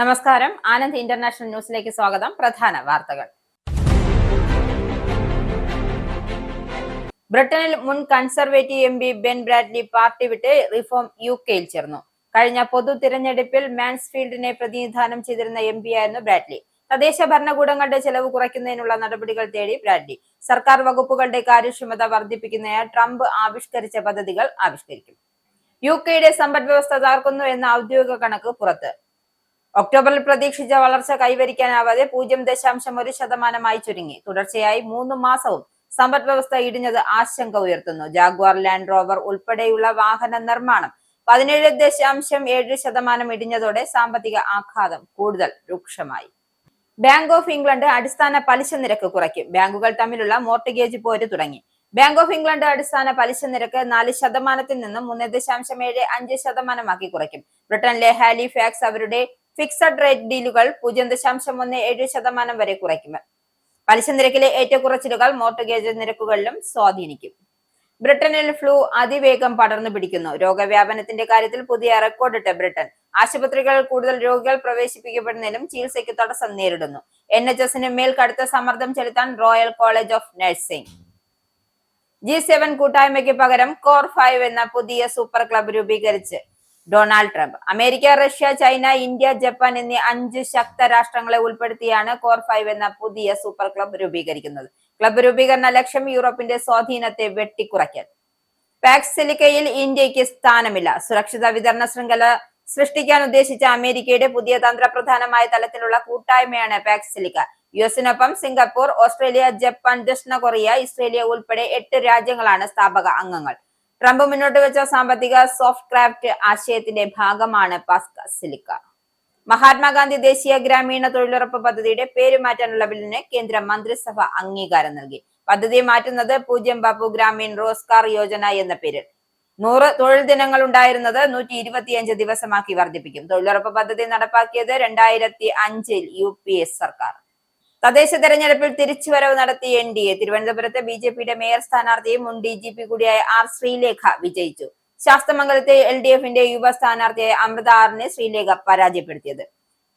നമസ്കാരം. ആനന്ദ് ഇന്റർനാഷണൽ ന്യൂസിലേക്ക് സ്വാഗതം. പ്രധാന വാർത്തകൾ. ബ്രിട്ടനിൽ മുൻ conservative M P Ben Bradley party വിട്ട് റിഫോം യുകെയിൽ ചേർന്നു. കഴിഞ്ഞ പൊതു തിരഞ്ഞെടുപ്പിൽ മാൻസ്ഫീൽഡിനെ പ്രതിനിധാനം ചെയ്തിരുന്ന എം പി ആയിരുന്നു ബ്രാഡ്ലി. തദ്ദേശ ഭരണകൂടങ്ങളുടെ ചെലവ് കുറയ്ക്കുന്നതിനുള്ള നടപടികൾ തേടി ബ്രാഡ്ലി സർക്കാർ വകുപ്പുകളുടെ കാര്യക്ഷമത വർദ്ധിപ്പിക്കുന്നതിന് ട്രംപ് ആവിഷ്കരിച്ച പദ്ധതികൾ ആവിഷ്കരിക്കും. യുകെയുടെ സമ്പദ് വ്യവസ്ഥ തകർക്കുന്നു എന്ന ഔദ്യോഗിക കണക്ക് പുറത്ത്. ഒക്ടോബറിൽ പ്രതീക്ഷിച്ച വളർച്ച കൈവരിക്കാനാവാതെ 0.1% ചുരുങ്ങി. തുടർച്ചയായി 3 മാസവും സമ്പദ് വ്യവസ്ഥ ഇടിഞ്ഞത് ആശങ്ക ഉയർത്തുന്നു. ജാഗ്വാർ ലാൻഡ് റോവർ ഉൾപ്പെടെയുള്ള വാഹന നിർമ്മാണം 17.7% ഇടിഞ്ഞതോടെ സാമ്പത്തിക ആഘാതം കൂടുതൽ രൂക്ഷമായി. ബാങ്ക് ഓഫ് ഇംഗ്ലണ്ട് അടിസ്ഥാന പലിശ നിരക്ക് കുറയ്ക്കും. ബാങ്കുകൾ തമ്മിലുള്ള മോർട്ട്ഗേജ് പോര് തുടങ്ങി. ബാങ്ക് ഓഫ് ഇംഗ്ലണ്ട് അടിസ്ഥാന പലിശ നിരക്ക് 4% നിന്നും 3.75% കുറയ്ക്കും. ബ്രിട്ടനിലെ ഹാലിഫാക്സ് അവരുടെ ഫിക്സഡ് റേറ്റ് ഡീലുകൾ 0.17% വരെ കുറയ്ക്കും. പലിശ നിരക്കിലെ ഏറ്റക്കുറച്ചിലുകൾ മോർട്ട്ഗേജ് നിരക്കുകളിലും സ്വാധീനിക്കും. ബ്രിട്ടനിൽ ഫ്ലൂ അതിവേഗം പടർന്നു പിടിക്കുന്നു. രോഗവ്യാപനത്തിന്റെ കാര്യത്തിൽ പുതിയ റെക്കോർഡിട്ട് ബ്രിട്ടൻ. ആശുപത്രികളിൽ കൂടുതൽ രോഗികൾ പ്രവേശിപ്പിക്കപ്പെടുന്നതിലും ചികിത്സയ്ക്ക് തടസ്സം നേരിടുന്നു. NHS-ന് മേൽ കടുത്ത സമ്മർദ്ദം ചെലുത്താൻ royal College of nursing. G7 കൂട്ടായ്മയ്ക്ക് പകരം കോർ 5 എന്ന പുതിയ സൂപ്പർ ക്ലബ് രൂപീകരിച്ച് Donald Trump. America, Russia, China, India, Japan എന്നീ 5 ശക്ത രാഷ്ട്രങ്ങളെ ഉൾപ്പെടുത്തിയാണ് കോർ 5 എന്ന പുതിയ സൂപ്പർ ക്ലബ് രൂപീകരിക്കുന്നത്. ക്ലബ് രൂപീകരണ ലക്ഷ്യം യൂറോപ്പിന്റെ സ്വാധീനത്തെ വെട്ടിക്കുറയ്ക്കൽ. പാക്സ് സിലിക്കയിൽ ഇന്ത്യക്ക് സ്ഥാനമില്ല. സുരക്ഷിത വിതരണ ശൃംഖല സൃഷ്ടിക്കാൻ ഉദ്ദേശിച്ച അമേരിക്കയുടെ പുതിയ തന്ത്രപ്രധാനമായ തലത്തിലുള്ള കൂട്ടായ്മയാണ് പാക്സ് സിലിക്ക. US-നൊപ്പം സിംഗപ്പൂർ, ഓസ്ട്രേലിയ, ജപ്പാൻ, ദക്ഷിണ കൊറിയ, ഇസ്രേലിയ ഉൾപ്പെടെ 8 രാജ്യങ്ങളാണ് സ്ഥാപക അംഗങ്ങൾ. ട്രംപ് മുന്നോട്ട് വെച്ച സാമ്പത്തിക സോഫ്റ്റ് ക്രാഫ്റ്റ് ആശയത്തിന്റെ ഭാഗമാണ് പാക്സ് സിലിക്ക. മഹാത്മാഗാന്ധി ദേശീയ ഗ്രാമീണ തൊഴിലുറപ്പ് പദ്ധതിയുടെ പേര് മാറ്റാനുള്ള ബില്ലിന് കേന്ദ്ര മന്ത്രിസഭ അംഗീകാരം നൽകി. പദ്ധതി മാറ്റുന്നത് 0 ബാപ്പു ഗ്രാമീൺ റോസ്ഗാർ യോജന എന്ന പേരിൽ 100 തൊഴിൽ ദിനങ്ങൾ ഉണ്ടായിരുന്നത് 125 ദിവസമാക്കി വർദ്ധിപ്പിക്കും. തൊഴിലുറപ്പ് പദ്ധതി നടപ്പാക്കിയത് 2005-ൽ UPA സർക്കാർ. തദ്ദേശ തെരഞ്ഞെടുപ്പിൽ തിരിച്ചുവരവ് നടത്തിയ NDA. തിരുവനന്തപുരത്ത് BJPയുടെ മേയർ സ്ഥാനാർത്ഥിയും മുൻ DGP കൂടിയായ R ശ്രീലേഖ വിജയിച്ചു. ശാസ്തമംഗലത്തെ LDFന്റെ യുവ സ്ഥാനാർത്ഥിയായ അമൃത ആറിനെ ശ്രീലേഖ പരാജയപ്പെടുത്തിയത്.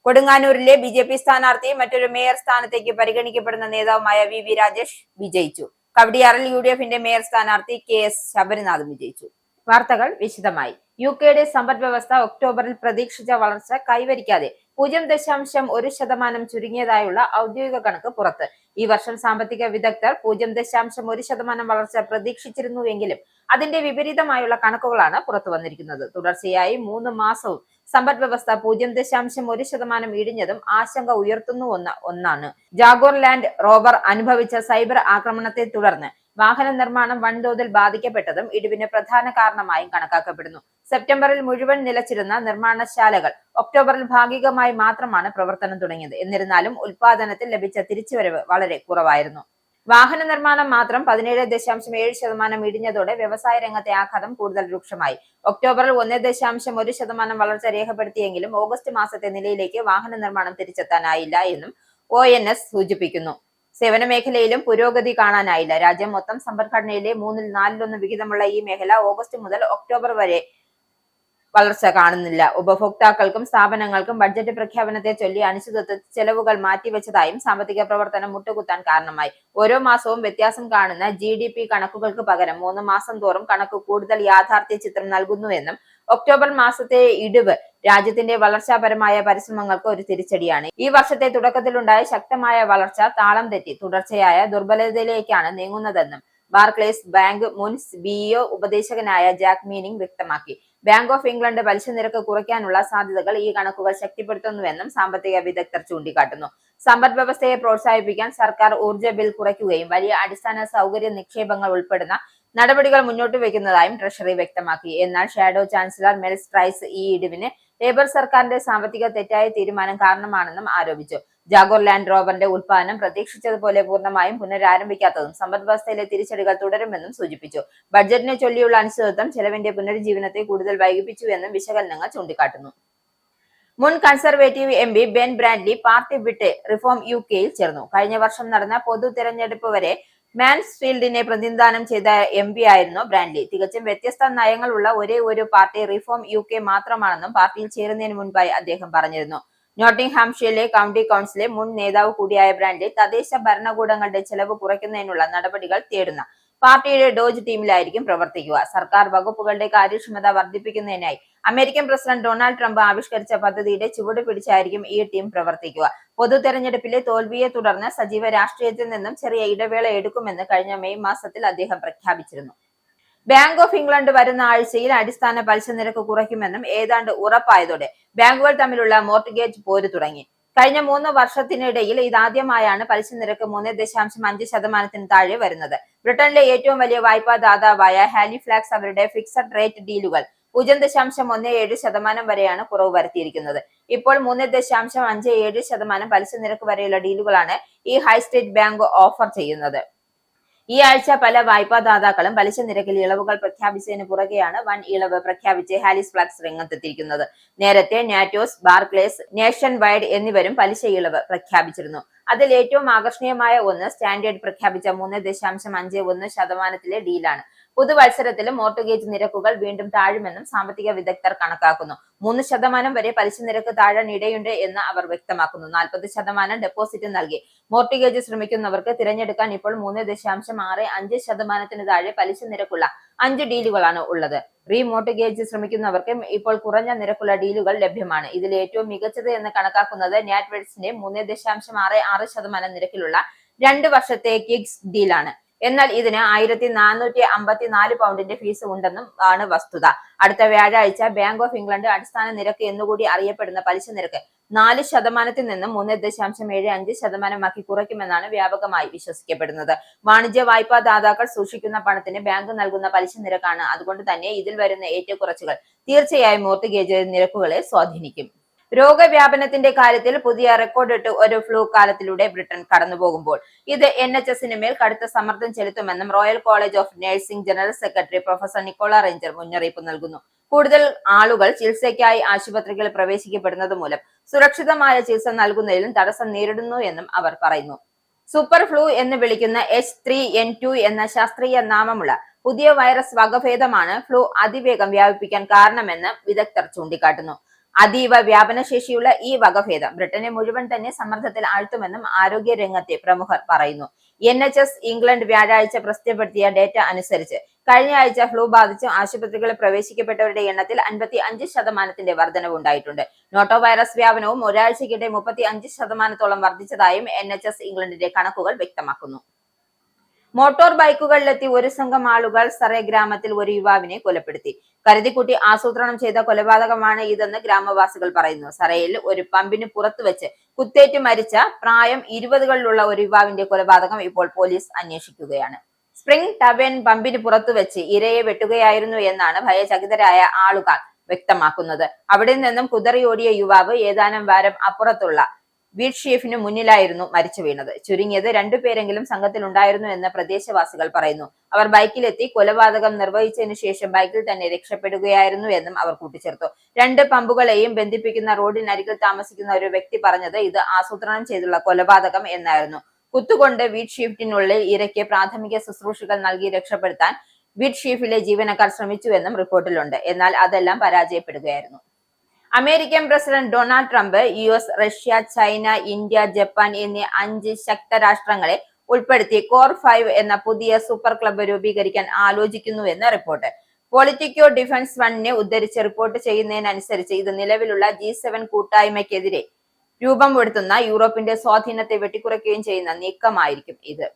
കൊടുങ്ങാനൂരിലെ BJP സ്ഥാനാർത്ഥിയും മറ്റൊരു മേയർ സ്ഥാനത്തേക്ക് പരിഗണിക്കപ്പെടുന്ന നേതാവുമായ VV രാജേഷ് വിജയിച്ചു. കവടിയാറിൽ UDFന്റെ മേയർ സ്ഥാനാർത്ഥി KS ശബരിനാഥും വിജയിച്ചു. വാർത്തകൾ വിശദമായി. യുകെയുടെ സമ്പദ് വ്യവസ്ഥ ഒക്ടോബറിൽ പ്രതീക്ഷിച്ച വളർച്ച കൈവരിക്കാതെ 0.1% ചുരുങ്ങിയതായുള്ള ഔദ്യോഗിക കണക്ക് പുറത്ത്. ഈ വർഷം സാമ്പത്തിക വിദഗ്ധർ 0.1% വളർച്ച പ്രതീക്ഷിച്ചിരുന്നുവെങ്കിലും അതിന്റെ വിപരീതമായുള്ള കണക്കുകളാണ് പുറത്തു വന്നിരിക്കുന്നത്. തുടർച്ചയായി 3 മാസവും സമ്പദ് വ്യവസ്ഥ 0.1% ഇടിഞ്ഞതും ആശങ്ക ഉയർത്തുന്നു ഒന്നാണ്. ജാഗ്വാർ ലാൻഡ് റോവർ അനുഭവിച്ച സൈബർ ആക്രമണത്തെ തുടർന്ന് വാഹന നിർമ്മാണം വൻതോതിൽ ബാധിക്കപ്പെട്ടതും ഇടിവിന് പ്രധാന കാരണമായും കണക്കാക്കപ്പെടുന്നു. സെപ്റ്റംബറിൽ മുഴുവൻ നിലച്ചിരുന്ന നിർമ്മാണശാലകൾ ഒക്ടോബറിൽ ഭാഗികമായി മാത്രമാണ് പ്രവർത്തനം തുടങ്ങിയത്. എന്നിരുന്നാലും ഉൽപാദനത്തിൽ ലഭിച്ച തിരിച്ചുവരവ് വളരെ കുറവായിരുന്നു. വാഹന നിർമ്മാണം മാത്രം 17.7% ഇടിഞ്ഞതോടെ വ്യവസായ രംഗത്തെ ആഘാതം കൂടുതൽ രൂക്ഷമായി. ഒക്ടോബറിൽ 1.1% വളർച്ച രേഖപ്പെടുത്തിയെങ്കിലും ഓഗസ്റ്റ് മാസത്തെ നിലയിലേക്ക് വാഹന നിർമ്മാണം തിരിച്ചെത്താനായില്ല എന്നും ONS സൂചിപ്പിക്കുന്നു. സേവന മേഖലയിലും പുരോഗതി കാണാനായില്ല. രാജ്യം മൊത്തം സമ്പദ്ഘടനയിലെ 1/4 വിഹിതമുള്ള ഈ മേഖല ഓഗസ്റ്റ് മുതൽ ഒക്ടോബർ വരെ വളർച്ച കാണുന്നില്ല. ഉപഭോക്താക്കൾക്കും സ്ഥാപനങ്ങൾക്കും ബഡ്ജറ്റ് പ്രഖ്യാപനത്തെ ചൊല്ലി അനിശ്ചിതത്വ ചെലവുകൾ മാറ്റിവെച്ചതായും സാമ്പത്തിക പ്രവർത്തനം മുട്ടുകുത്താൻ കാരണമായി. ഓരോ മാസവും വ്യത്യാസം കാണുന്ന GDP കണക്കുകൾക്ക് പകരം 3 മാസം തോറും കണക്ക് കൂടുതൽ യാഥാർത്ഥ്യ ചിത്രം നൽകുന്നുവെന്നും ഒക്ടോബർ മാസത്തെ ഇടിവ് രാജ്യത്തിന്റെ വളർച്ചാപരമായ പരിശ്രമങ്ങൾക്ക് ഒരു തിരിച്ചടിയാണ്. ഈ വർഷത്തെ തുടക്കത്തിലുണ്ടായ ശക്തമായ വളർച്ച താളം തെറ്റി തുടർച്ചയായ ദുർബലതയിലേക്കാണ് നീങ്ങുന്നതെന്നും ബാർക്ലേസ് ബാങ്ക് മുൻ CEO ഉപദേശകനായ ജാക്ക് മീനിംഗ് വ്യക്തമാക്കി. ബാങ്ക് ഓഫ് ഇംഗ്ലണ്ട് പലിശ നിരക്ക് കുറയ്ക്കാനുള്ള സാധ്യതകൾ ഈ കണക്കുകൾ ശക്തിപ്പെടുത്തുന്നുവെന്നും സാമ്പത്തിക വിദഗ്ധർ ചൂണ്ടിക്കാട്ടുന്നു. സമ്പദ് വ്യവസ്ഥയെ പ്രോത്സാഹിപ്പിക്കാൻ സർക്കാർ ഊർജ്ജ ബിൽ കുറയ്ക്കുകയും വലിയ അടിസ്ഥാന സൗകര്യ നിക്ഷേപങ്ങൾ ഉൾപ്പെടുന്ന നടപടികൾ മുന്നോട്ട് വയ്ക്കുന്നതായും ട്രഷറി വ്യക്തമാക്കി. എന്നാൽ ഷാഡോ ചാൻസലർ മെൽ സ്ട്രൈസ് ഈ ഇടിവിന് ലേബർ സർക്കാരിന്റെ സാമ്പത്തിക തെറ്റായ തീരുമാനം കാരണമാണെന്നും ആരോപിച്ചു. ജാഗ്വാർ ലാൻഡ് റോവറിന്റെ ഉൽപാദനം പ്രതീക്ഷിച്ചതുപോലെ പൂർണ്ണമായും പുനരാരംഭിക്കാത്തതും സമ്പദ് വ്യവസ്ഥയിലെ തിരിച്ചടികൾ തുടരുമെന്നും സൂചിപ്പിച്ചു. ബഡ്ജറ്റിനെ ചൊല്ലിയുള്ള അനിശ്ചിതത്വം ചെലവിന്റെ പുനരുജ്ജീവനത്തെ കൂടുതൽ വൈകിപ്പിച്ചുവെന്നും വിശകലനങ്ങൾ ചൂണ്ടിക്കാട്ടുന്നു. മുൻ conservative MP Ben Bradley party വിട്ട് റിഫോം യുകെയിൽ ചേർന്നു. കഴിഞ്ഞ വർഷം നടന്ന പൊതു തെരഞ്ഞെടുപ്പ് വരെ മാൻസ്ഫീൽഡിനെ പ്രതിനിധാനം ചെയ്ത MP ആയിരുന്നു ബ്രാഡ്ലി. തികച്ചും വ്യത്യസ്ത നയങ്ങളുള്ള ഒരേ ഒരു പാർട്ടി റിഫോം UK മാത്രമാണെന്നും പാർട്ടിയിൽ ചേരുന്നതിന് മുൻപായി അദ്ദേഹം പറഞ്ഞിരുന്നു. നോട്ടിംഗ്ഹാംഷെയറിലെ കൗണ്ടി കൗൺസിലെ മുൻ നേതാവ് കൂടിയായ ബ്രാൻഡി തദ്ദേശ ഭരണകൂടങ്ങളുടെ ചെലവ് കുറയ്ക്കുന്നതിനുള്ള നടപടികൾ തേടുന്ന പാർട്ടിയുടെ ഡോജ് ടീമിലായിരിക്കും പ്രവർത്തിക്കുക. സർക്കാർ വകുപ്പുകളുടെ കാര്യക്ഷമത വർദ്ധിപ്പിക്കുന്നതിനായി അമേരിക്കൻ പ്രസിഡന്റ് ഡൊണാൾഡ് ട്രംപ് ആവിഷ്കരിച്ച പദ്ധതിയുടെ ചുവട് പിടിച്ചായിരിക്കും ഈ ടീം പ്രവർത്തിക്കുക. പൊതു തെരഞ്ഞെടുപ്പിലെ തോൽവിയെ തുടർന്ന് സജീവ രാഷ്ട്രീയത്തിൽ നിന്നും ചെറിയ ഇടവേള എടുക്കുമെന്ന് കഴിഞ്ഞ മെയ് മാസത്തിൽ അദ്ദേഹം പ്രഖ്യാപിച്ചിരുന്നു. ബാങ്ക് ഓഫ് ഇംഗ്ലണ്ട് വരുന്ന ആഴ്ചയിൽ അടിസ്ഥാന പലിശ നിരക്ക് കുറയ്ക്കുമെന്നും ഏതാണ്ട് ഉറപ്പായതോടെ ബാങ്കുകൾ തമ്മിലുള്ള മോർട്ട്ഗേജ് പോര് തുടങ്ങി. കഴിഞ്ഞ 3 വർഷത്തിനിടയിൽ ഇതാദ്യമായാണ് പലിശ നിരക്ക് 3.5% താഴെ വരുന്നത്. ബ്രിട്ടനിലെ ഏറ്റവും വലിയ വായ്പാ ദാതാവായ ഹാലിഫാക്സ് അവരുടെ ഫിക്സഡ് റേറ്റ് ഡീലുകൾ 0.17% വരെയാണ് കുറവ് വരുത്തിയിരിക്കുന്നത്. ഇപ്പോൾ 3.57% പലിശ നിരക്ക് വരെയുള്ള ഡീലുകളാണ് ഈ ഹൈസ്ട്രീറ്റ് ബാങ്ക് ഓഫർ ചെയ്യുന്നത്. ഈ ആഴ്ച പല വായ്പാ ദാതാക്കളും പലിശ നിരക്കിൽ ഇളവുകൾ പ്രഖ്യാപിച്ചതിന് പുറകെയാണ് വൻ ഇളവ് പ്രഖ്യാപിച്ച് ഹാലിഫാക്സ് രംഗത്തെത്തിയിരിക്കുന്നത്. നേരത്തെ നാറ്റോസ്, ബാർക്ലേസ്, നേഷൻ വൈഡ് എന്നിവരും പലിശ ഇളവ് പ്രഖ്യാപിച്ചിരുന്നു. അതിൽ ഏറ്റവും ആകർഷണീയമായ ഒന്ന് സ്റ്റാൻഡേർഡ് പ്രഖ്യാപിച്ച 3.51% ഡീലാണ്. പുതുവത്സരത്തിലും മോർട്ട്ഗേജ് നിരക്കുകൾ വീണ്ടും താഴുമെന്നും സാമ്പത്തിക വിദഗ്ധർ കണക്കാക്കുന്നു. 3% വരെ പലിശ നിരക്ക് താഴാൻ ഇടയുണ്ട് എന്ന് അവർ വ്യക്തമാക്കുന്നു. 40% ഡെപ്പോസിറ്റ് നൽകി മോർട്ട്ഗേജ് ശ്രമിക്കുന്നവർക്ക് തിരഞ്ഞെടുക്കാൻ ഇപ്പോൾ 3.65% താഴെ പലിശ നിരക്കുള്ള 5 ഡീലുകളാണ് ഉള്ളത്. റീമോർട്ട്ഗേജ് ശ്രമിക്കുന്നവർക്ക് ഇപ്പോൾ കുറഞ്ഞ നിരക്കുള്ള ഡീലുകൾ ലഭ്യമാണ്. ഇതിൽ ഏറ്റവും മികച്ചത് എന്ന് കണക്കാക്കുന്നത് നാറ്റ്വെൽസിന്റെ 3.66% നിരക്കിലുള്ള 2 വർഷത്തെ കിക്സ് ഡീലാണ്. എന്നാൽ ഇതിന് 1454 പൗണ്ടിന്റെ ഫീസ് ഉണ്ടെന്നും ആണ് വസ്തുത. അടുത്ത വ്യാഴാഴ്ച ബാങ്ക് ഓഫ് ഇംഗ്ലണ്ട് അടിസ്ഥാന നിരക്ക് എന്നുകൂടി അറിയപ്പെടുന്ന പലിശ നിരക്ക് 4% നിന്നും 3.75% കുറയ്ക്കുമെന്നാണ് വ്യാപകമായി വിശ്വസിക്കപ്പെടുന്നത്. വാണിജ്യ വായ്പാ ദാതാക്കൾ സൂക്ഷിക്കുന്ന പണത്തിന് ബാങ്ക് നൽകുന്ന പലിശ നിരക്കാണ്. അതുകൊണ്ട് തന്നെ ഇതിൽ വരുന്ന ഏറ്റക്കുറച്ചുകൾ തീർച്ചയായും മോർട്ട്ഗേജ് നിരക്കുകളെ സ്വാധീനിക്കും. രോഗവ്യാപനത്തിന്റെ കാര്യത്തിൽ പുതിയ റെക്കോർഡിട്ട് ഒരു ഫ്ലൂ കാലത്തിലൂടെ ബ്രിട്ടൻ കടന്നുപോകുമ്പോൾ ഇത് NHSന് മേൽ കടുത്ത സമ്മർദ്ദം ചെലുത്തുമെന്നും Royal College of Nursing general secretary professor Nicola Ranger മുന്നറിയിപ്പ് നൽകുന്നു. കൂടുതൽ ആളുകൾ ചികിത്സയ്ക്കായി ആശുപത്രികളിൽ പ്രവേശിക്കപ്പെടുന്നത് മൂലം സുരക്ഷിതമായ ചികിത്സ നൽകുന്നതിലും തടസ്സം നേരിടുന്നു എന്നും അവർ പറയുന്നു. സൂപ്പർ ഫ്ലൂ എന്ന് വിളിക്കുന്ന H3N2 എന്ന ശാസ്ത്രീയ നാമമുള്ള പുതിയ വൈറസ് വകഭേദമാണ് ഫ്ലൂ അതിവേഗം വ്യാപിപ്പിക്കാൻ കാരണമെന്ന് വിദഗ്ധർ ചൂണ്ടിക്കാട്ടുന്നു. അതീവ വ്യാപനശേഷിയുള്ള ഈ വകഭേദം ബ്രിട്ടനെ മുഴുവൻ തന്നെ സമ്മർദ്ദത്തിൽ ആഴ്ത്തുമെന്നും ആരോഗ്യ രംഗത്തെ പ്രമുഖർ പറയുന്നു. NHS ഇംഗ്ലണ്ട് വ്യാഴാഴ്ച പ്രസിദ്ധപ്പെടുത്തിയ ഡേറ്റ അനുസരിച്ച് കഴിഞ്ഞ ആഴ്ച ഫ്ലൂ ബാധിച്ച് ആശുപത്രികളിൽ പ്രവേശിക്കപ്പെട്ടവരുടെ എണ്ണത്തിൽ 55% വർധനവുണ്ടായിട്ടുണ്ട്. നോട്ടോ വൈറസ് വ്യാപനവും ഒരാഴ്ചക്കിടെ 35% വർദ്ധിച്ചതായും NHS ഇംഗ്ലണ്ടിന്റെ കണക്കുകൾ വ്യക്തമാക്കുന്നു. മോട്ടോർ ബൈക്കുകളിലെത്തി ഒരു സംഘം ആളുകൾ സറേ ഗ്രാമത്തിൽ ഒരു യുവാവിനെ കൊലപ്പെടുത്തി. കരുതിക്കുട്ടി ആസൂത്രണം ചെയ്ത കൊലപാതകമാണ് ഇതെന്ന് ഗ്രാമവാസികൾ പറയുന്നു. സറയിൽ ഒരു പമ്പിന് പുറത്തു വെച്ച് കുത്തേറ്റ് മരിച്ച പ്രായം 20കളിലുള്ള ഒരു യുവാവിന്റെ കൊലപാതകം ഇപ്പോൾ പോലീസ് അന്വേഷിക്കുകയാണ്. സ്പ്രിംഗ് ടവേൺ പമ്പിന് പുറത്തു വെച്ച് ഇരയെ വെട്ടുകയായിരുന്നു എന്നാണ് ഭയചകിതരായ ആളുകൾ വ്യക്തമാക്കുന്നത്. അവിടെ നിന്നും കുതറിയോടിയ യുവാവ് ഏതാനും വാരം അപ്പുറത്തുള്ള വീട്ട്ഷീഫിന് മുന്നിലായിരുന്നു മരിച്ചു വീണത്. ചുരുങ്ങിയത് 2 പേരെങ്കിലും സംഘത്തിലുണ്ടായിരുന്നു എന്ന് പ്രദേശവാസികൾ പറയുന്നു. അവർ ബൈക്കിലെത്തി കൊലപാതകം നിർവഹിച്ചതിനു ശേഷം ബൈക്കിൽ തന്നെ രക്ഷപ്പെടുകയായിരുന്നു എന്നും അവർ കൂട്ടിച്ചേർത്തു. 2 പമ്പുകളെയും ബന്ധിപ്പിക്കുന്ന റോഡിനരികിൽ താമസിക്കുന്ന ഒരു വ്യക്തി പറഞ്ഞത് ഇത് ആസൂത്രണം ചെയ്തുള്ള കൊലപാതകം എന്നായിരുന്നു. കുത്തുകൊണ്ട് വീട്ട്ഷീഫിനുള്ളിൽ ഇരയ്ക്ക് പ്രാഥമിക ശുശ്രൂഷകൾ നൽകി രക്ഷപ്പെടുത്താൻ വീട്ട്ഷീഫിലെ ജീവനക്കാർ ശ്രമിച്ചുവെന്നും റിപ്പോർട്ടിലുണ്ട്. എന്നാൽ അതെല്ലാം പരാജയപ്പെടുകയായിരുന്നു. American president Donald Trump US, Russia, China, India, Japan എന്നീ 5 ശക്ത രാഷ്ട്രങ്ങളെ ഉൾപ്പെടുത്തി കോർ 5 എന്ന പുതിയ സൂപ്പർ ക്ലബ്ബ് രൂപീകരിക്കാൻ ആലോചിക്കുന്നുവെന്ന് റിപ്പോർട്ട്. പൊളിറ്റിക്കോ ഡിഫൻസ് ഫണ്ടിനെ ഉദ്ധരിച്ച് റിപ്പോർട്ട് ചെയ്യുന്നതിനനുസരിച്ച് ഇത് നിലവിലുള്ള G7 കൂട്ടായ്മയ്ക്കെതിരെ രൂപം കൊടുത്തുന്ന യൂറോപ്പിന്റെ സ്വാധീനത്തെ വെട്ടിക്കുറയ്ക്കുകയും ചെയ്യുന്ന നീക്കമായിരിക്കും ഇത്.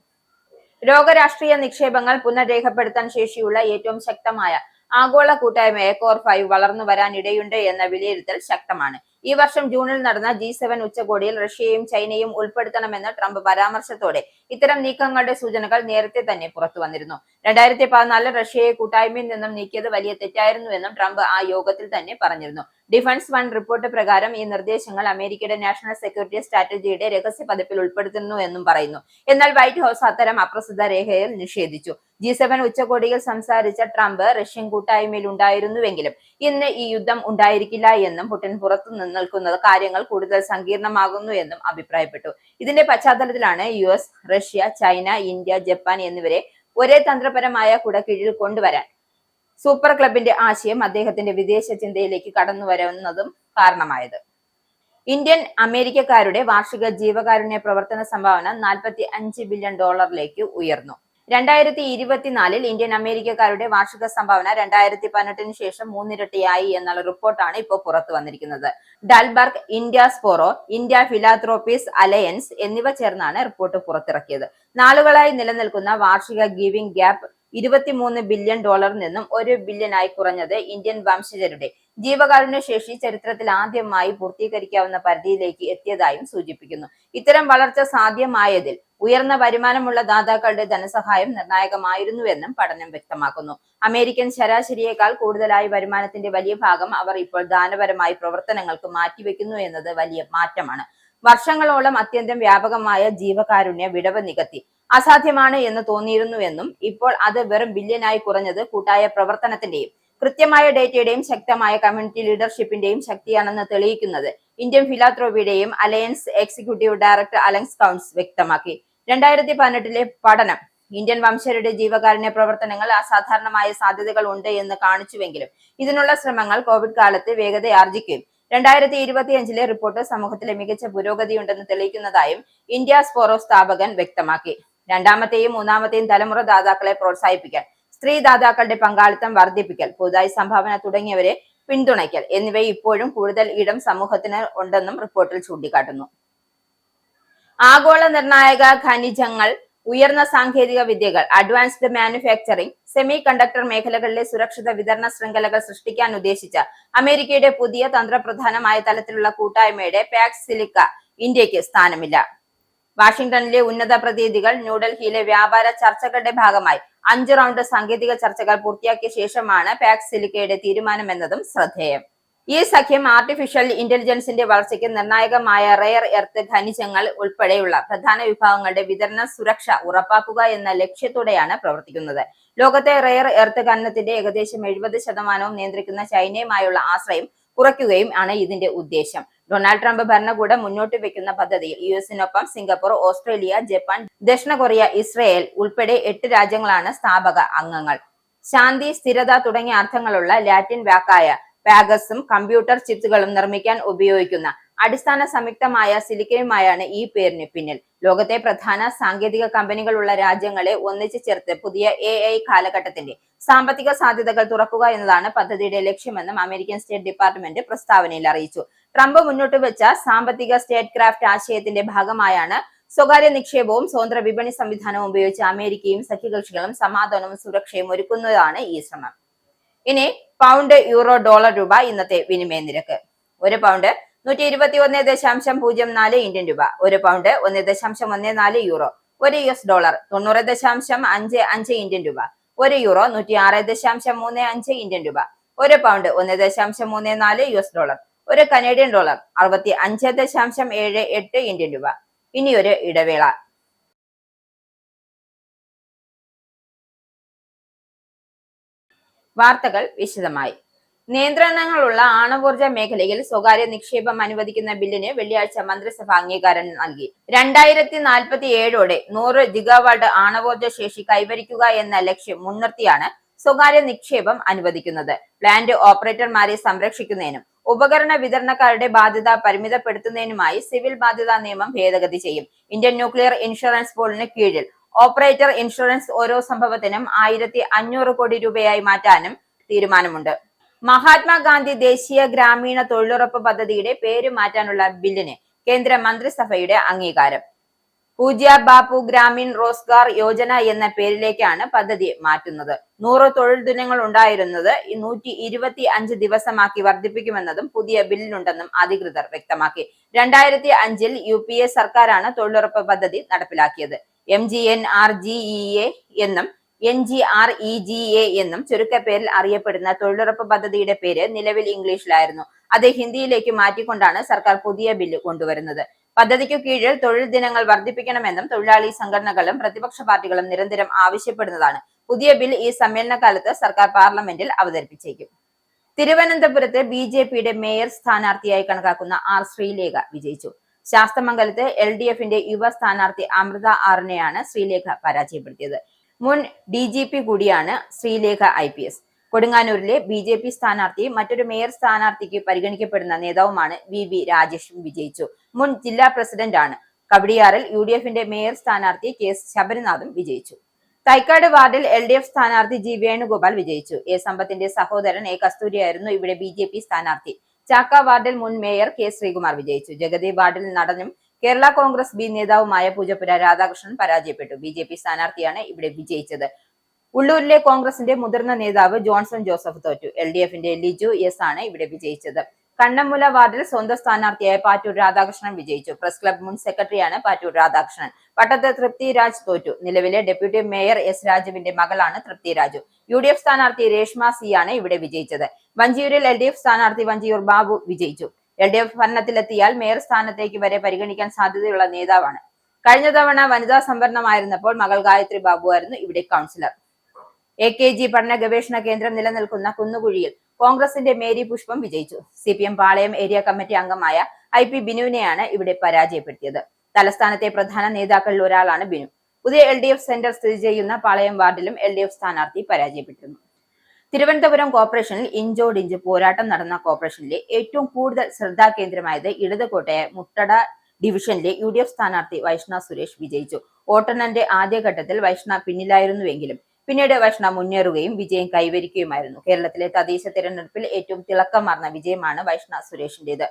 ലോകരാഷ്ട്രീയ നിക്ഷേപങ്ങൾ പുനരേഖപ്പെടുത്താൻ ശേഷിയുള്ള ഏറ്റവും ശക്തമായ ആഗോള കൂട്ടായ്മയെ കോർ 5 വളർന്നു വരാനിടയുണ്ട് എന്ന വിലയിരുത്തൽ ശക്തമാണ്. ഈ വർഷം ജൂണിൽ നടന്ന G7 ഉച്ചകോടിയിൽ റഷ്യയും ചൈനയും ഉൾപ്പെടുത്തണമെന്ന ട്രംപ് പരാമർശത്തോടെ ഇത്തരം നീക്കങ്ങളുടെ സൂചനകൾ നേരത്തെ തന്നെ പുറത്തു വന്നിരുന്നു. 2014 റഷ്യയെ കൂട്ടായ്മയിൽ നിന്നും നീക്കിയത് വലിയ തെറ്റായിരുന്നുവെന്നും ട്രംപ് ആ യോഗത്തിൽ തന്നെ പറഞ്ഞിരുന്നു. ഡിഫൻസ് ഫണ്ട് റിപ്പോർട്ട് പ്രകാരം ഈ നിർദ്ദേശങ്ങൾ അമേരിക്കയുടെ നാഷണൽ സെക്യൂരിറ്റി സ്ട്രാറ്റജിയുടെ രഹസ്യ പതിപ്പിൽ ഉൾപ്പെടുത്തുന്നു എന്നും പറയുന്നു. എന്നാൽ വൈറ്റ് ഹൌസ് അത്തരം അപ്രസ്തുത രേഖയിൽ നിഷേധിച്ചു. G7 ഉച്ചകോടിയിൽ സംസാരിച്ച ട്രംപ് റഷ്യൻ കൂട്ടായ്മയിൽ ഉണ്ടായിരുന്നുവെങ്കിലും ഇന്ന് ഈ യുദ്ധം ഉണ്ടായിരിക്കില്ല എന്നും പുടിൻ പുറത്തു നിൽക്കുന്നത് കാര്യങ്ങൾ കൂടുതൽ സങ്കീർണമാകുന്നു എന്നും അഭിപ്രായപ്പെട്ടു. ഇതിന്റെ പശ്ചാത്തലത്തിലാണ് US, Russia, China, India, Japan എന്നിവരെ ഒരേ തന്ത്രപരമായ കുടക്കീഴിൽ കൊണ്ടുവരാൻ സൂപ്പർ ക്ലബിന്റെ ആശയം അദ്ദേഹത്തിന്റെ വിദേശ ചിന്തയിലേക്ക് കടന്നു വരുന്നതും കാരണമായത്. ഇന്ത്യൻ അമേരിക്കക്കാരുടെ വാർഷിക ജീവകാരുണ്യ പ്രവർത്തന സംഭാവന $45 ബില്യൺ ഉയർന്നു. 2024 ഇന്ത്യൻ അമേരിക്കക്കാരുടെ വാർഷിക സംഭാവന 2018 ശേഷം മൂന്നിരട്ടിയായി എന്നുള്ള റിപ്പോർട്ടാണ് ഇപ്പോൾ പുറത്തു വന്നിരിക്കുന്നത്. ഡൽബർഗ്, ഇന്ത്യാസ്പോറോ, ഇന്ത്യ ഫിലാന്ത്രോപ്പീസ് അലയൻസ് എന്നിവ ചേർന്നാണ് റിപ്പോർട്ട് പുറത്തിറക്കിയത്. നാളുകളായി നിലനിൽക്കുന്ന വാർഷിക ഗിവിംഗ് ഗ്യാപ്പ് $23 ബില്യൺ നിന്നും $1 ബില്യനായി കുറഞ്ഞത് ഇന്ത്യൻ വംശജരുടെ ജീവകാരുണ്യ ശേഷി ചരിത്രത്തിൽ ആദ്യമായി പൂർത്തീകരിക്കാവുന്ന പരിധിയിലേക്ക് എത്തിയതായും സൂചിപ്പിക്കുന്നു. ഇത്തരം വളർച്ച സാധ്യമായതിൽ ഉയർന്ന വരുമാനമുള്ള ദാതാക്കളുടെ ധനസഹായം നിർണായകമായിരുന്നുവെന്നും പഠനം വ്യക്തമാക്കുന്നു. അമേരിക്കൻ ശരാശരിയേക്കാൾ കൂടുതലായി വരുമാനത്തിന്റെ വലിയ ഭാഗം അവർ ഇപ്പോൾ ദാനപരമായ പ്രവർത്തനങ്ങൾക്ക് മാറ്റിവെക്കുന്നു എന്നത് വലിയ മാറ്റമാണ്. വർഷങ്ങളോളം അത്യന്തം വ്യാപകമായ ജീവകാരുണ്യ വിടവ് നികത്തി അസാധ്യമാണ് എന്ന് തോന്നിയിരുന്നുവെന്നും ഇപ്പോൾ അത് വെറും ബില്യനായി കുറഞ്ഞത് കൂട്ടായ പ്രവർത്തനത്തിന്റെയും കൃത്യമായ ഡേറ്റയുടെയും ശക്തമായ കമ്മ്യൂണിറ്റി ലീഡർഷിപ്പിന്റെയും ശക്തിയാണെന്ന് തെളിയിക്കുന്നത് ഇന്ത്യൻ ഫിലാന്ത്രോപ്പിയുടെയും alliance executive director Alex Counts വ്യക്തമാക്കി. 2018 പഠനം ഇന്ത്യൻ വംശജരുടെ ജീവകാരുണ്യ പ്രവർത്തനങ്ങൾ അസാധാരണമായ സാധ്യതകൾ ഉണ്ട് എന്ന് കാണിച്ചുവെങ്കിലും ഇതിനുള്ള ശ്രമങ്ങൾ കോവിഡ് കാലത്ത് വേഗതയാർജിക്കുകയും 2025 റിപ്പോർട്ട് സമൂഹത്തിലെ മികച്ച പുരോഗതിയുണ്ടെന്ന് തെളിയിക്കുന്നതായും ഇന്ത്യാസ്പോറോ സ്ഥാപകൻ വ്യക്തമാക്കി. രണ്ടാമത്തെയും മൂന്നാമത്തെയും തലമുറ ദാതാക്കളെ പ്രോത്സാഹിപ്പിക്കാൻ, സ്ത്രീ ദാതാക്കളുടെ പങ്കാളിത്തം വർദ്ധിപ്പിക്കൽ, പുതുതായി സംഭാവന തുടങ്ങിയവരെ പിന്തുണയ്ക്കൽ എന്നിവ ഇപ്പോഴും കൂടുതൽ ഇടം സമൂഹത്തിന് ഉണ്ടെന്നും റിപ്പോർട്ടിൽ ചൂണ്ടിക്കാട്ടുന്നു. ആഗോള നിർണായക ഖനിജങ്ങൾ, ഉയർന്ന സാങ്കേതിക വിദ്യകൾ, അഡ്വാൻസ്ഡ് മാനുഫാക്ചറിംഗ്, സെമി കണ്ടക്ടർ മേഖലകളിലെ സുരക്ഷിത വിതരണ ശൃംഖലകൾ സൃഷ്ടിക്കാൻ ഉദ്ദേശിച്ച അമേരിക്കയുടെ പുതിയ തന്ത്രപ്രധാനമായ തലത്തിലുള്ള കൂട്ടായ്മയുടെ പാക്സ് സിലിക്ക ഇന്ത്യക്ക് സ്ഥാനമില്ല. വാഷിംഗ്ടണിലെ ഉന്നത പ്രതിനിധികൾ ന്യൂഡൽഹിയിലെ വ്യാപാര ചർച്ചകളുടെ ഭാഗമായി 5 റൗണ്ട് സാങ്കേതിക ചർച്ചകൾ പൂർത്തിയാക്കിയ ശേഷമാണ് പാക്സ് സിലിക്കയുടെ തീരുമാനമെന്നതും ശ്രദ്ധേയം. ഈ സഖ്യം ആർട്ടിഫിഷ്യൽ ഇന്റലിജൻസിന്റെ വളർച്ചയ്ക്ക് നിർണായകമായ റെയർ എർത്ത് ഖനിജങ്ങൾ ഉൾപ്പെടെയുള്ള പ്രധാന വിഭാഗങ്ങളുടെ വിതരണ സുരക്ഷ ഉറപ്പാക്കുക എന്ന ലക്ഷ്യത്തോടെയാണ് പ്രവർത്തിക്കുന്നത്. ലോകത്തെ റെയർ എർത്ത് ഖനനത്തിന്റെ ഏകദേശം 70% നിയന്ത്രിക്കുന്ന ചൈനയുമായുള്ള ആശ്രയം കുറയ്ക്കുകയും ആണ് ഇതിന്റെ ഉദ്ദേശം. ഡൊണാൾഡ് ട്രംപ് ഭരണകൂടം മുന്നോട്ട് വെക്കുന്ന പദ്ധതിയിൽ യുഎസിനൊപ്പം സിംഗപ്പൂർ, ഓസ്ട്രേലിയ, ജപ്പാൻ, ദക്ഷിണ കൊറിയ, ഇസ്രയേൽ ഉൾപ്പെടെ 8 രാജ്യങ്ങളാണ് സ്ഥാപക അംഗങ്ങൾ. ശാന്തി, സ്ഥിരത തുടങ്ങിയ അർത്ഥങ്ങളുള്ള ലാറ്റിൻ വാക്കായ പാഗസും കമ്പ്യൂട്ടർ ചിപ്സുകളും നിർമ്മിക്കാൻ ഉപയോഗിക്കുന്ന അടിസ്ഥാന സംയുക്തമായ സിലിക്കയുമായാണ് ഈ പേരിന് പിന്നിൽ. ലോകത്തെ പ്രധാന സാങ്കേതിക കമ്പനികളുള്ള രാജ്യങ്ങളെ ഒന്നിച്ചു ചേർത്ത് പുതിയ AI കാലഘട്ടത്തിന്റെ സാമ്പത്തിക സാധ്യതകൾ തുറക്കുക എന്നതാണ് പദ്ധതിയുടെ ലക്ഷ്യമെന്നും അമേരിക്കൻ സ്റ്റേറ്റ് ഡിപ്പാർട്ട്മെന്റ് പ്രസ്താവനയിൽ അറിയിച്ചു. ട്രംപ് മുന്നോട്ട് വെച്ച സാമ്പത്തിക സ്റ്റേറ്റ് ക്രാഫ്റ്റ് ആശയത്തിന്റെ ഭാഗമായാണ് സ്വകാര്യ നിക്ഷേപവും സ്വതന്ത്ര വിപണി സംവിധാനവും ഉപയോഗിച്ച് അമേരിക്കയും സഖ്യകക്ഷികളും സമാധാനവും സുരക്ഷയും ഒരുക്കുന്നതാണ് ഈ ശ്രമം. ഇനി പൗണ്ട്, യൂറോ, ഡോളർ, രൂപ ഇന്നത്തെ വിനിമയ നിരക്ക്. ഒരു പൗണ്ട് 121.04 ഇന്ത്യൻ രൂപ, ഒരു പൗണ്ട് 1.14 യൂറോ, ഒരു US ഡോളർ 90.55 ഇന്ത്യൻ രൂപ, ഒരു യൂറോ 106.35 ഇന്ത്യൻ രൂപ, ഒരു പൗണ്ട് 1.34 US ഡോളർ, ഒരു കനേഡിയൻ ഡോളർ 65.78 ഇന്ത്യൻ രൂപ. ഇനിയൊരു ഇടവേള. വാർത്തകൾ വിശദമായി. നിയന്ത്രണങ്ങളുള്ള ആണവോർജ മേഖലയിൽ സ്വകാര്യ നിക്ഷേപം അനുവദിക്കുന്ന ബില്ലിന് വെള്ളിയാഴ്ച മന്ത്രിസഭ അംഗീകാരം നൽകി. 2047ഓടെ 100 ജിഗാവാട്ട് ആണവോർജ ശേഷി കൈവരിക്കുക എന്ന ലക്ഷ്യം മുൻനിർത്തിയാണ് സ്വകാര്യ നിക്ഷേപം അനുവദിക്കുന്നത്. പ്ലാന്റ് ഓപ്പറേറ്റർമാരെ സംരക്ഷിക്കുന്നതിനും ഉപകരണ വിതരണക്കാരുടെ ബാധ്യത പരിമിതപ്പെടുത്തുന്നതിനുമായി സിവിൽ ബാധ്യതാ നിയമം ഭേദഗതി ചെയ്യും. ഇന്ത്യൻ ന്യൂക്ലിയർ ഇൻഷുറൻസ് പൂളിന് കീഴിൽ ഓപ്പറേറ്റർ ഇൻഷുറൻസ് ഓരോ സംഭവത്തിനും 1500 കോടി രൂപയായി മാറ്റാനും തീരുമാനമുണ്ട്. മഹാത്മാഗാന്ധി ദേശീയ ഗ്രാമീണ തൊഴിലുറപ്പ് പദ്ധതിയുടെ പേര് മാറ്റാനുള്ള ബില്ലിന് കേന്ദ്ര മന്ത്രിസഭയുടെ അംഗീകാരം. പൂജ്യ ബാപ്പു ഗ്രാമീൺ റോസ്ഗാർ യോജന എന്ന പേരിലേക്കാണ് പദ്ധതി മാറ്റുന്നത്. 100 തൊഴിൽ ദിനങ്ങൾ ഉണ്ടായിരുന്നത് 125 ദിവസമാക്കി വർദ്ധിപ്പിക്കുമെന്നതും പുതിയ ബില്ലിലുണ്ടെന്നും അധികൃതർ വ്യക്തമാക്കി. 2005 UPA സർക്കാരാണ് തൊഴിലുറപ്പ് പദ്ധതി നടപ്പിലാക്കിയത്. MGNRGEA എന്നും NGREGA എന്നും ചുരുക്കപ്പേരിൽ അറിയപ്പെടുന്ന തൊഴിലുറപ്പ് പദ്ധതിയുടെ പേര് നിലവിൽ ഇംഗ്ലീഷിലായിരുന്നു. അത് ഹിന്ദിയിലേക്ക് മാറ്റിക്കൊണ്ടാണ് സർക്കാർ പുതിയ ബില്ല് കൊണ്ടുവരുന്നത്. പദ്ധതിക്കു കീഴിൽ തൊഴിൽ ദിനങ്ങൾ വർദ്ധിപ്പിക്കണമെന്നും തൊഴിലാളി സംഘടനകളും പ്രതിപക്ഷ പാർട്ടികളും നിരന്തരം ആവശ്യപ്പെടുന്നതാണ്. പുതിയ ബിൽ ഈ സമ്മേളനകാലത്ത് സർക്കാർ പാർലമെന്റിൽ അവതരിപ്പിച്ചേക്കും. തിരുവനന്തപുരത്ത് BJPയുടെ മേയർ സ്ഥാനാർത്ഥിയായി കണക്കാക്കുന്ന R ശ്രീലേഖ വിജയിച്ചു. ശാസ്തമംഗലത്ത് LDFന്റെ യുവ സ്ഥാനാർത്ഥി അമൃത ആറിനെയാണ് ശ്രീലേഖ പരാജയപ്പെടുത്തിയത്. മുൻ DGP കൂടിയാണ് ശ്രീലേഖ IPS. കൊടുങ്ങാനൂരിലെ BJP സ്ഥാനാർത്ഥി മറ്റൊരു മേയർ സ്ഥാനാർത്ഥിക്ക് പരിഗണിക്കപ്പെടുന്ന നേതാവുമാണ് VV രാജേഷും വിജയിച്ചു. മുൻ ജില്ലാ പ്രസിഡന്റ് ആണ്. കവടിയാറിൽ UDFന്റെ മേയർ സ്ഥാനാർത്ഥി KS ശബരിനാഥും വിജയിച്ചു. തൈക്കാട് വാർഡിൽ LDF സ്ഥാനാർത്ഥി G വേണുഗോപാൽ വിജയിച്ചു. A സമ്പത്തിന്റെ സഹോദരൻ A കസ്തൂരിയായിരുന്നു ഇവിടെ BJP സ്ഥാനാർത്ഥി. ചാക്ക വാർഡിൽ മുൻ മേയർ K ശ്രീകുമാർ വിജയിച്ചു. ജഗതി വാർഡിൽ നടനും കേരള കോൺഗ്രസ് B നേതാവുമായ പൂജപ്പുര രാധാകൃഷ്ണൻ പരാജയപ്പെട്ടു. BJP സ്ഥാനാർത്ഥിയാണ് ഇവിടെ വിജയിച്ചത്. ഉള്ളൂരിലെ കോൺഗ്രസിന്റെ മുതിർന്ന നേതാവ് ജോൺസൺ ജോസഫ് തോറ്റു. LDFന്റെ ലിജു S ആണ് ഇവിടെ വിജയിച്ചത്. കണ്ണമുല വാർഡിൽ സ്വന്തം സ്ഥാനാർത്ഥിയായ പാറ്റൂർ രാധാകൃഷ്ണൻ വിജയിച്ചു. പ്രസ് ക്ലബ് മുൻ സെക്രട്ടറിയാണ് പാറ്റൂർ രാധാകൃഷ്ണൻ. പട്ടത്ത് തൃപ്തി രാജ് തോറ്റു. നിലവിലെ ഡെപ്യൂട്ടി മേയർ S രാജുവിന്റെ മകളാണ് തൃപ്തി രാജു. UDF സ്ഥാനാർത്ഥി രേഷ്മ C ആണ് ഇവിടെ വിജയിച്ചത്. വഞ്ചിയൂരിൽ LDF സ്ഥാനാർത്ഥി വഞ്ചിയൂർ ബാബു വിജയിച്ചു. LDF ഭരണത്തിലെത്തിയാൽ മേയർ സ്ഥാനത്തേക്ക് വരെ പരിഗണിക്കാൻ സാധ്യതയുള്ള നേതാവാണ്. കഴിഞ്ഞ തവണ വനിതാ സംവരണമായിരുന്നപ്പോൾ മകൾ ഗായത്രി ബാബു ആയിരുന്നു ഇവിടെ കൗൺസിലർ. AKG പഠന ഗവേഷണ കേന്ദ്രം നിലനിൽക്കുന്ന കുന്നുകുഴിയിൽ കോൺഗ്രസിന്റെ മേരി പുഷ്പം വിജയിച്ചു. CPM പാളയം ഏരിയ കമ്മിറ്റി അംഗമായ IP ബിനുവിനെയാണ് ഇവിടെ പരാജയപ്പെടുത്തിയത്. തലസ്ഥാനത്തെ പ്രധാന നേതാക്കളിൽ ഒരാളാണ് ബിനു. പുതിയ LDF സെന്റർ സ്ഥിതി ചെയ്യുന്ന പാളയം വാർഡിലും LDF സ്ഥാനാർത്ഥി പരാജയപ്പെട്ടിരുന്നു. തിരുവനന്തപുരം കോർപ്പറേഷനിൽ ഇഞ്ചോടിഞ്ച് പോരാട്ടം നടന്ന കോർപ്പറേഷനിലെ ഏറ്റവും കൂടുതൽ ശ്രദ്ധാകേന്ദ്രമായത് ഇടതുകോട്ടയായ മുട്ടട ഡിവിഷനിലെ UDF സ്ഥാനാർത്ഥി വൈഷ്ണ സുരേഷ് വിജയിച്ചു. വോട്ടെണ്ണലിന്റെ ആദ്യഘട്ടത്തിൽ വൈഷ്ണ പിന്നിലായിരുന്നുവെങ്കിലും പിന്നീട് വൈഷ്ണ മുന്നേറുകയും വിജയം കൈവരിക്കുകയുമായിരുന്നു. കേരളത്തിലെ തദ്ദേശ തിരഞ്ഞെടുപ്പിൽ ഏറ്റവും തിളക്കമാർന്ന വിജയമാണ് വൈഷ്ണ സുരേഷിന്റേത്.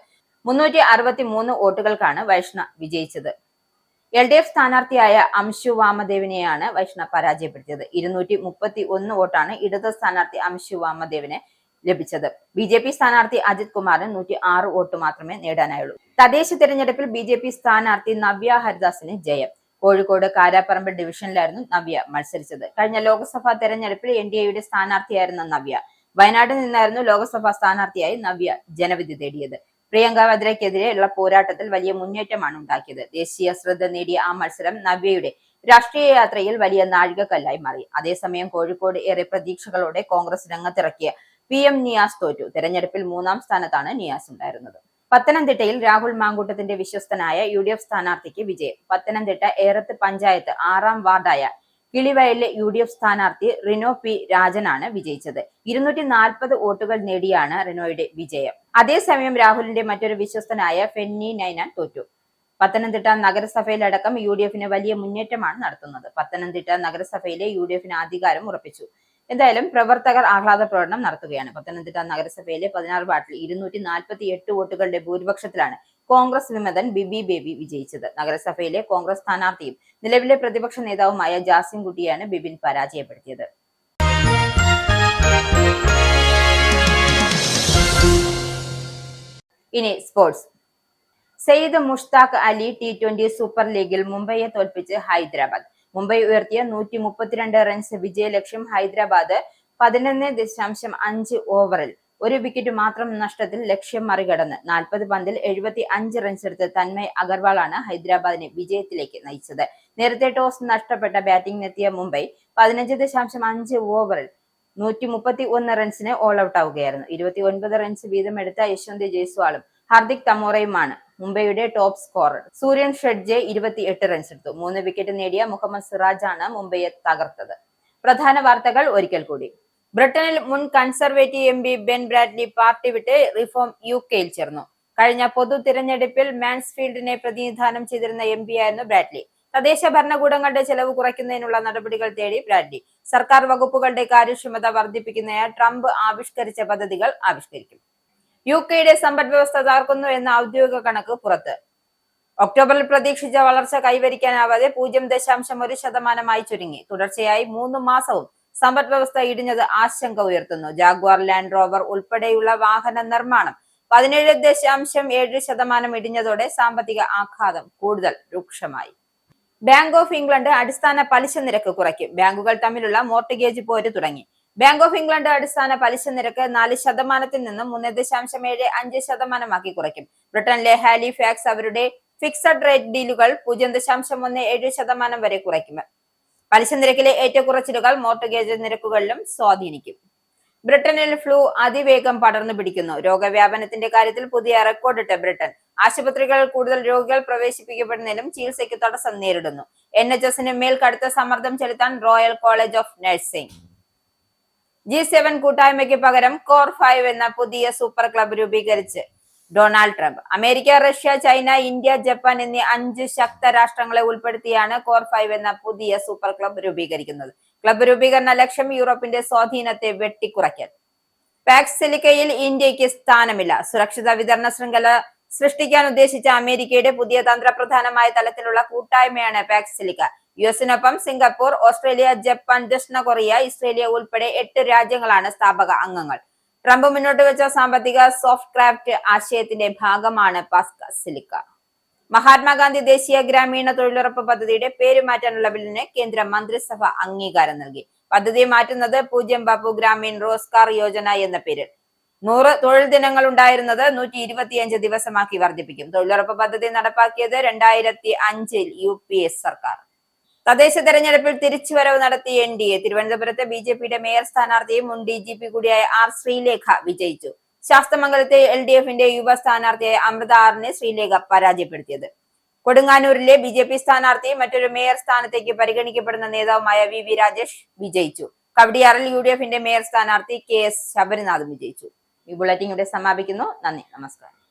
363 വോട്ടുകൾക്കാണ് വൈഷ്ണ വിജയിച്ചത്. LDF സ്ഥാനാർത്ഥിയായ അംശു വാമദേവിനെയാണ് വൈഷ്ണ പരാജയപ്പെടുത്തിയത്. 231 വോട്ടാണ് ഇടത് സ്ഥാനാർത്ഥി അംശു വാമദേവിന് ലഭിച്ചത്. BJP സ്ഥാനാർത്ഥി അജിത് കുമാറിന് 106 വോട്ട് മാത്രമേ നേടാനായുള്ളൂ. തദ്ദേശ തിരഞ്ഞെടുപ്പിൽ BJP സ്ഥാനാർത്ഥി നവ്യ ഹരിദാസിന് ജയം. കോഴിക്കോട് കാരാപ്പറമ്പ് ഡിവിഷനിലായിരുന്നു നവ്യ മത്സരിച്ചത്. കഴിഞ്ഞ ലോക്സഭാ തെരഞ്ഞെടുപ്പിൽ NDAയുടെ സ്ഥാനാർത്ഥിയായിരുന്ന നവ്യ വയനാട്ടിൽ നിന്നായിരുന്നു ലോക്സഭാ സ്ഥാനാർത്ഥിയായി നവ്യ ജനവിധി തേടിയത്. പ്രിയങ്ക വദ്രയ്ക്കെതിരെയുള്ള പോരാട്ടത്തിൽ വലിയ മുന്നേറ്റമാണ് ഉണ്ടാക്കിയത്. ദേശീയ ശ്രദ്ധ നേടിയ ആ മത്സരം നവ്യയുടെ രാഷ്ട്രീയ യാത്രയിൽ വലിയ നാഴികക്കല്ലായി മാറി. അതേസമയം കോഴിക്കോട് ഏറെ പ്രതീക്ഷകളോടെ കോൺഗ്രസ് രംഗത്തിറക്കിയ PM നിയാസ് തോറ്റു. തെരഞ്ഞെടുപ്പിൽ 3-ാം സ്ഥാനത്താണ് നിയാസ് ഉണ്ടായിരുന്നത്. പത്തനംതിട്ടയിൽ രാഹുൽ മാങ്കൂട്ടത്തിന്റെ വിശ്വസ്തനായ UDF സ്ഥാനാർത്ഥിക്ക് വിജയം. പത്തനംതിട്ട ഏറത്ത് പഞ്ചായത്ത് 6-ാം വാർഡായ കിളിവയലിലെ UDF സ്ഥാനാർത്ഥി റിനോ P രാജനാണ് വിജയിച്ചത്. 240 വോട്ടുകൾ നേടിയാണ് റിനോയുടെ വിജയം. അതേസമയം രാഹുലിന്റെ മറ്റൊരു വിശ്വസ്തനായ ഫെന്നി നൈനാൻ തോറ്റു. പത്തനംതിട്ട നഗരസഭയിലടക്കം UDFന് വലിയ മുന്നേറ്റമാണ് നടത്തുന്നത്. പത്തനംതിട്ട നഗരസഭയിലെ UDFന് അധികാരം ഉറപ്പിച്ചു. എന്തായാലും പ്രവർത്തകർ ആഹ്ലാദ പ്രകടനം നടത്തുകയാണ്. പത്തനംതിട്ട നഗരസഭയിലെ 16 വാർഡിൽ 248 വോട്ടുകളുടെ ഭൂരിപക്ഷത്തിലാണ് കോൺഗ്രസ് വിമതൻ ബിബി ബേബി വിജയിച്ചത്. നഗരസഭയിലെ കോൺഗ്രസ് സ്ഥാനാർത്ഥിയും നിലവിലെ പ്രതിപക്ഷ നേതാവുമായ ജാസിം കുട്ടിയാണ് ബിബിൻ പരാജയപ്പെടുത്തിയത്. ഇനി sports. Syed Mushtaq Ali T20 super ലീഗിൽ മുംബൈയെ തോൽപ്പിച്ച് ഹൈദരാബാദ്. മുംബൈ ഉയർത്തിയ 132 റൺസ് വിജയ ലക്ഷ്യം ഹൈദരാബാദ് 11.5 ഓവറിൽ 1 വിക്കറ്റ് മാത്രം നഷ്ടത്തിൽ ലക്ഷ്യം മറികടന്ന് 40 പന്തിൽ 75 റൺസ് എടുത്ത് തന്മയ് അഗർവാളാണ് ഹൈദരാബാദിനെ വിജയത്തിലേക്ക് നയിച്ചത്. നേരത്തെ ടോസ് നഷ്ടപ്പെട്ട ബാറ്റിംഗിനെത്തിയ മുംബൈ 15.5 ഓവറിൽ 131 റൺസിന് ഓൾ ഔട്ട് ആവുകയായിരുന്നു. 29 റൺസ് വീതമെടുത്ത യശ്വന്ത് ജയ്സ്വാളും ഹാർദിക് തമോറയുമാണ് മുംബൈയുടെ ടോപ്പ് സ്കോറർ. സൂര്യൻ ഷെഡ്ജെ 28 റൺസ് എടുത്തു. 3 വിക്കറ്റ് നേടിയ മുഹമ്മദ് സിറാജ് ആണ് മുംബൈയെ തകർത്തത്. പ്രധാന വാർത്തകൾ ഒരിക്കൽ കൂടി. ബ്രിട്ടനിൽ മുൻ conservative MP Ben Bradley party വിട്ട് റിഫോം UKയിൽ ചേർന്നു. കഴിഞ്ഞ പൊതു തിരഞ്ഞെടുപ്പിൽ മാൻസ്ഫീൽഡിനെ പ്രതിനിധാനം ചെയ്തിരുന്ന MP ആയിരുന്നു ബ്രാഡ്ലി. തദ്ദേശ ഭരണകൂടങ്ങളുടെ ചെലവ് കുറയ്ക്കുന്നതിനുള്ള നടപടികൾ തേടി ബ്രാഡ്ലി സർക്കാർ വകുപ്പുകളുടെ കാര്യക്ഷമത വർദ്ധിപ്പിക്കുന്നതിന് ട്രംപ് ആവിഷ്കരിച്ച പദ്ധതികൾ ആവിഷ്കരിക്കും. UKയുടെ സമ്പദ് വ്യവസ്ഥ തകർക്കുന്നു എന്ന ഔദ്യോഗിക കണക്ക് പുറത്ത്. ഒക്ടോബറിൽ പ്രതീക്ഷിച്ച വളർച്ച കൈവരിക്കാനാവാതെ 0.1% ചുരുങ്ങി. തുടർച്ചയായി 3 മാസവും സമ്പദ് വ്യവസ്ഥ ഇടിഞ്ഞത് ആശങ്ക ഉയർത്തുന്നു. ജാഗ്വാർ ലാൻഡ് റോവർ ഉൾപ്പെടെയുള്ള വാഹന നിർമ്മാണം 17.7% ഇടിഞ്ഞതോടെ സാമ്പത്തിക ആഘാതം കൂടുതൽ രൂക്ഷമായി. ബാങ്ക് ഓഫ് ഇംഗ്ലണ്ട് അടിസ്ഥാന പലിശ നിരക്ക് കുറയ്ക്കും. ബാങ്കുകൾ തമ്മിലുള്ള മോർട്ട്ഗേജ് പോര് തുടങ്ങി. ബാങ്ക് ഓഫ് ഇംഗ്ലണ്ട് അടിസ്ഥാന പലിശ നിരക്ക് 4% നിന്നും 3.75% കുറയ്ക്കും. ബ്രിട്ടനിലെ ഹാലിഫാക്സ് അവരുടെ ഫിക്സഡ് റേറ്റ് ഡീലുകൾ 0.17% വരെ കുറയ്ക്കും. പലിശ നിരക്കിലെ ഏറ്റക്കുറച്ചിലുകൾ മോർട്ട്ഗേജ് നിരക്കുകളിലും സ്വാധീനിക്കും. ബ്രിട്ടനിൽ ഫ്ലൂ അതിവേഗം പടർന്നു പിടിക്കുന്നു. രോഗവ്യാപനത്തിന്റെ കാര്യത്തിൽ പുതിയ റെക്കോർഡിട്ട് ബ്രിട്ടൻ. ആശുപത്രികളിൽ കൂടുതൽ രോഗികൾ പ്രവേശിപ്പിക്കപ്പെടുന്നതിലും ചികിത്സയ്ക്ക് തടസ്സം നേരിടുന്നു. NHSന് മേൽ കടുത്ത സമ്മർദ്ദം ചെലുത്താൻ royal College of nursing. G7 കൂട്ടായ്മയ്ക്ക് പകരം കോർ 5 എന്ന പുതിയ സൂപ്പർ ക്ലബ് രൂപീകരിച്ച് Donald Trump. America, Russia, China, India, Japan എന്നീ 5 ശക്ത രാഷ്ട്രങ്ങളെ ഉൾപ്പെടുത്തിയാണ് കോർ 5 എന്ന പുതിയ സൂപ്പർ ക്ലബ് രൂപീകരിക്കുന്നത്. ക്ലബ് രൂപീകരണ ലക്ഷ്യം യൂറോപ്പിന്റെ സ്വാധീനത്തെ വെട്ടിക്കുറയ്ക്കൽ. പാക്സ് സിലിക്കയിൽ ഇന്ത്യക്ക് സ്ഥാനമില്ല. സുരക്ഷിത വിതരണ ശൃംഖല സൃഷ്ടിക്കാൻ ഉദ്ദേശിച്ച അമേരിക്കയുടെ പുതിയ തന്ത്രപ്രധാനമായ തലത്തിലുള്ള കൂട്ടായ്മയാണ് പാക്സ് സിലിക്ക. യുഎസിനൊപ്പം സിംഗപ്പൂർ, ഓസ്ട്രേലിയ, ജപ്പാൻ, ദക്ഷിണ കൊറിയ, ഇസ്രേലിയ ഉൾപ്പെടെ 8 രാജ്യങ്ങളാണ് സ്ഥാപക അംഗങ്ങൾ. ട്രംപ് മുന്നോട്ട് വെച്ച സാമ്പത്തിക സോഫ്റ്റ് ക്രാഫ്റ്റ് ആശയത്തിന്റെ ഭാഗമാണ് പാക്സ് സിലിക്ക. മഹാത്മാഗാന്ധി ദേശീയ ഗ്രാമീണ തൊഴിലുറപ്പ് പദ്ധതിയുടെ പേര് മാറ്റാനുള്ള ബില്ലിന് കേന്ദ്ര മന്ത്രിസഭ അംഗീകാരം നൽകി. പദ്ധതി മാറ്റുന്നത് പൂജ്യം ബാപ്പു ഗ്രാമീൺ റോസ്ഗാർ യോജന എന്ന പേരിൽ 100 തൊഴിൽ ദിനങ്ങൾ ഉണ്ടായിരുന്നത് 125 ദിവസമാക്കി വർദ്ധിപ്പിക്കും. തൊഴിലുറപ്പ് പദ്ധതി നടപ്പാക്കിയത് 2005-ൽ UPA സർക്കാർ. തദ്ദേശ തെരഞ്ഞെടുപ്പിൽ തിരിച്ചുവരവ് നടത്തിയ NDA. തിരുവനന്തപുരത്ത് BJPയുടെ മേയർ സ്ഥാനാർത്ഥിയും മുൻ DGP കൂടിയായ R ശ്രീലേഖ വിജയിച്ചു. ശാസ്തമംഗലത്തെ LDFന്റെ യുവ സ്ഥാനാർത്ഥിയായ അമൃത ആറിനെ ശ്രീലേഖ പരാജയപ്പെടുത്തിയത്. കൊടുങ്ങാനൂരിലെ BJP സ്ഥാനാർത്ഥി മറ്റൊരു മേയർ സ്ഥാനത്തേക്ക് പരിഗണിക്കപ്പെടുന്ന നേതാവുമായ VV രാജേഷ് വിജയിച്ചു. കവടിയാറിൽ UDFന്റെ മേയർ സ്ഥാനാർത്ഥി KS ശബരിനാഥും വിജയിച്ചു. ഈ ബുള്ളറ്റിൻ ഇവിടെ സമാപിക്കുന്നു. നന്ദി, നമസ്കാരം.